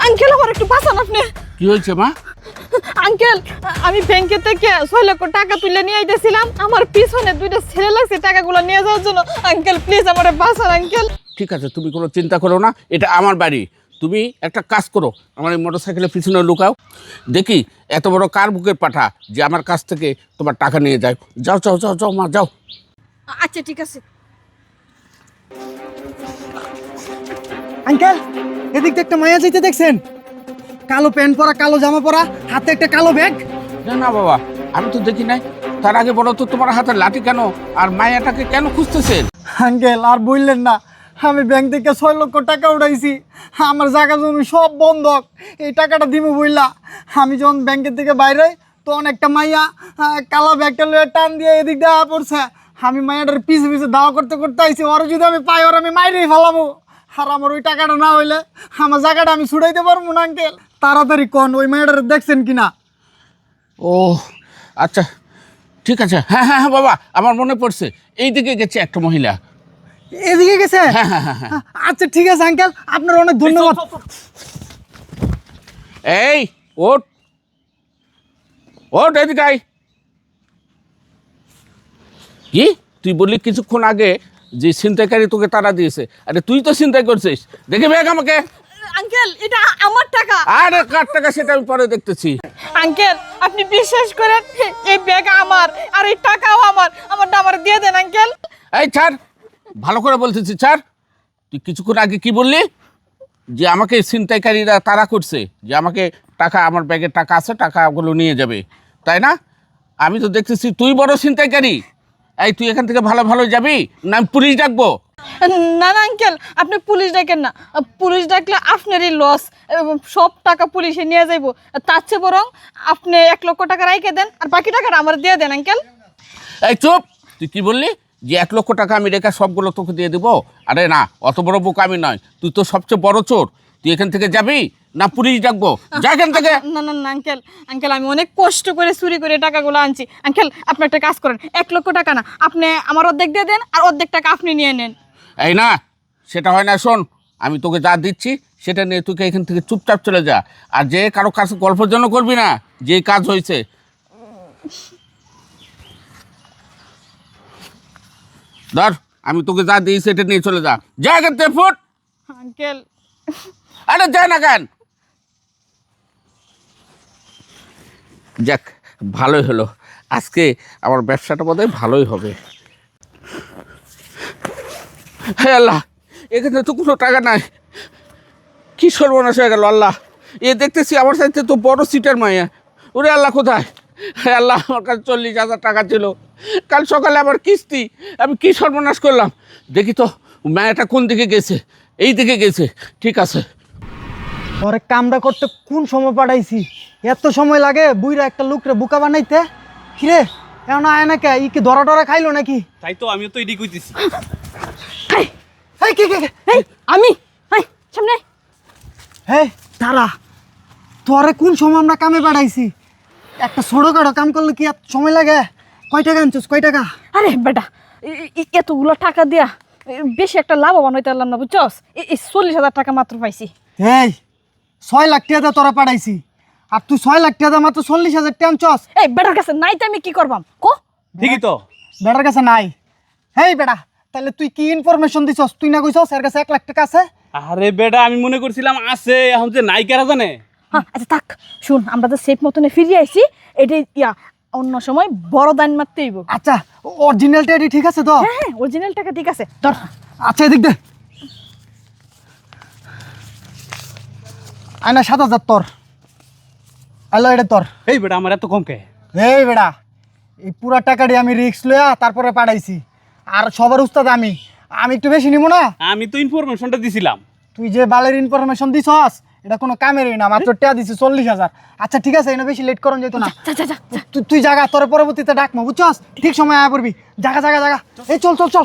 Uncle আমার একটু বাঁচান আপনি। কি হয়েছে মা? আঙ্কেল আমি ব্যাংকে থেকে 6 লক্ষ টাকা তুলে নিয়ে আইতেছিলাম, আমার পিছনে দুইটা ছেলে লাগছে টাকাগুলো নিয়ে যাওয়ার জন্য। আঙ্কেল প্লিজ আমারে বাঁচান আঙ্কেল। ঠিক আছে, তুমি কোনো চিন্তা করো না, এটা আমার বাড়ি। তুমি একটা কাজ করো, আমার এই মোটরসাইকেলের পিছনে লুকাও, দেখি এত বড় কার বুকের পাঠা যে আমার কাছ থেকে তোমার টাকা নিয়ে যায়। যাও যাও যাও যাও মা, যাও। আচ্ছা ঠিক আছে। আঙ্কেল এদিক থেকে একটা মায়া যাইতে দেখছেন? কালো প্যান্ট পরা, কালো জামা পরা, হাতে একটা কালো ব্যাগ। না না বাবা, আমি তো দেখি নাই। তার আগে বলো তো তোমার হাতে লাঠি কেন, আর মায়াটাকে কেন খুঁজতেছেন? আঙ্কেল আর বললেন না, আমি ব্যাংক থেকে 6 লক্ষ টাকা উঠাইছি, আমার জায়গা জমি সব বন্ধক, এই টাকাটা দিব বললা। আমি যখন ব্যাংকের থেকে বাইরে তখন একটা মাইয়া কালা ব্যাগটা লয়ে টান দিয়ে এদিক দিয়ে পড়ছে। আমি মাইয়াটার পিছে পিছে দাওয়া করতে করতে আইছি, ওরা যদি আমি পাই ওরা আমি মাইরেই ফেলাবো। আর আমার ওই টাকাটা না হইলে আমার জায়গাটা আমি ছুটাইতে পারবো না। আঙ্কেল তাড়াতাড়ি কোন ওই মাইয়াটার দেখছেন কিনা? ও আচ্ছা ঠিক আছে, হ্যাঁ হ্যাঁ হ্যাঁ বাবা, আমার মনে পড়ছে, এই দিকে গেছে একটা মহিলা। এদিকে গেছে? হ্যাঁ হ্যাঁ হ্যাঁ হ্যাঁ। আচ্ছা ঠিক আছে আঙ্কেল, আপনার অনেক ধন্যবাদ। এই ওঠ ওঠ, এদিকে আয়। কি তুই বললি কিছুক্ষণ আগে যে ছিনতাইকারী তোকে তাড়া দিয়েছে? আরে তুই তো ছিনতাই করছিস, দেখে ব্যাগ আমাকে। আঙ্কেল এটা আমার টাকা। আরে কার টাকা সেটা আমি পরে দেখতেছি। আঙ্কেল আপনি বিশ্বাস করেন এই ব্যাগ আমার আর এই টাকাও আমার, আমারটা আমার দিয়ে দেন আঙ্কেল। এই ছাড়, ভালো করে বলতেছি ছাড়। তুই কিছুক্ষণ আগে কি বললি? যে আমাকে ছিনতাইকারীরা তাড়া করছে, যে আমাকে টাকা, আমার ব্যাগের টাকা আছে, টাকাগুলো নিয়ে যাবে, তাই না? আমি তো দেখতেছি তুই বড় ছিনতাইকারী। এই তুই এখান থেকে ভালো ভালো যাবি না আমি পুলিশ ডাকবো? না না আঙ্কেল আপনি পুলিশ ডাকেন না, পুলিশ ডাকলে আপনারই লস, সব টাকা পুলিশে নিয়ে যাইব। তার চেয়ে বরং আপনি 1 লক্ষ টাকা রাইখে দেন আর বাকি টাকাটা আমার দিয়ে দেন আঙ্কেল। এই চুপ, তুই কি বললি? যে 1 লক্ষ টাকা আমি রেখে সবগুলো তোকে দিয়ে দেবো? আরে না, অত বড় বুক আমি নয়, তুই তো সবচেয়ে বড় চোর। তুই এখান থেকে যাবি না পুলিশ ডাকবো? যা এখান থেকে। না না না আঙ্কেল, আঙ্কেল আমি অনেক কষ্ট করে চুরি করে টাকাগুলো আনছি। আঙ্কেল আপনি একটা কাজ করেন, 1 লক্ষ টাকা না, আপনি আমার অর্ধেক দিয়ে দেন আর অর্ধেক টাকা আপনি নিয়ে নেন। এই না, সেটা হয় না। শোন, আমি তোকে যা দিচ্ছি সেটা নিয়ে তুই এখান থেকে চুপচাপ চলে যা। আর যে কারো কাছে গল্পের জন্য করবি না, যে কাজ হয়েছে। ধর, আমি তোকে যা দিই সেটা নিয়ে চলে যা। যা এখান থেকে, ফুট। আঙ্কেল আরে যা না কেন। যাক, ভালোই হলো, আজকে আমার ব্যবসাটা বোধহয় ভালোই হবে। হ্যাঁ আল্লাহ, এখানে তো কোনো টাকা নাই, কি সর্বনাশ হয়ে গেল আল্লাহ। এ দেখতেছি আমার সাথে তো বড় সিটার মাইয়া। ওরে আল্লাহ, কোথায়? হ্যাঁ আল্লাহ, আমার কাছে 40,000 টাকা ছিল, কাল সকালে আমার কিস্তি। আমি কি সর্বনাশ করলাম? দেখি তো মায়াটা কোন দিকে গেছে। এই দিকে গেছে, ঠিক আছে। পরে কামটা করতে কোন সময় পাঠাইছি? এত সময় লাগে বুইরা একটা লোকরে বোকা বানাইতে? কিরে এখন আয় না কে? ই কি ধরা টরা খাইলো নাকি? তাই তো আমিও তো এডি কইতেছি। এই কে কে কে? আমি সামনে। এই তারা, তোরে কোন সময় আমরা কামে পাঠাইছি? একটা ছোটখাটো কাম করলে কি এত সময় লাগে? কয় টাকা আনছিস, কয় টাকা? আরে বেটা এতগুলো টাকা দিয়া বেশি একটা লাভবান হইতে পারলাম না বুঝছস। এই 40,000 টাকা মাত্র পাইছি। এই 6 লাখ টাকা দিয়ে তোরা পাঠাইছি, আর তুই 6 লাখ টাকা দিয়ে মাত্র 40,000 টাকা আনছস? এই বেটার কাছে নাই তো আমি কি করবাম কো? ঠিকই তো। বেটার কাছে নাই? হেই বেটা, তাহলে তুই কি ইনফরমেশন দিছস? তুই না কইছস এর কাছে 1 লাখ টাকা আছে? আরে বেটা, আমি মনে করছিলাম আছে, এখন যে নাই কারা জানে। হ্যাঁ আচ্ছা থাক, শুন আমরা তো সেফ মতনে ফিরে আইছি, এটাই অন্য সময় বড় দান মারতে হইব। আচ্ছা অরিজিনালটা এটি ঠিক আছে তো? হ্যাঁ হ্যাঁ অরিজিনাল টাকা ঠিক আছে, ধর। আচ্ছা এদিক দে। আয়না 7,000 তোর। হ্যালো, এটা তোর। এই বেটা, আমার এত কম কে? এই বেটা, এই পুরা টাকাটি আমি রিস্ক লইয়া তারপরে পাঠাইছি, আর সবার উস্তাদ আমি। আমি একটু বেশি নিব না? আমি তো ইনফরমেশনটা দিছিলাম। তুই যে বালের ইনফরমেশন দিছস এটা কোনো কামেরই না, মাত্র টাকা দিছি 40,000। আচ্ছা ঠিক আছে, এনে বেশি লেট করন যেত না। যা যা যা। তুই জাগা, তোর পরবর্তীতে ডাকমো বুঝছস? ঠিক সময় আয়া পড়বি। জাগা জাগা জাগা, এই চল চল চল।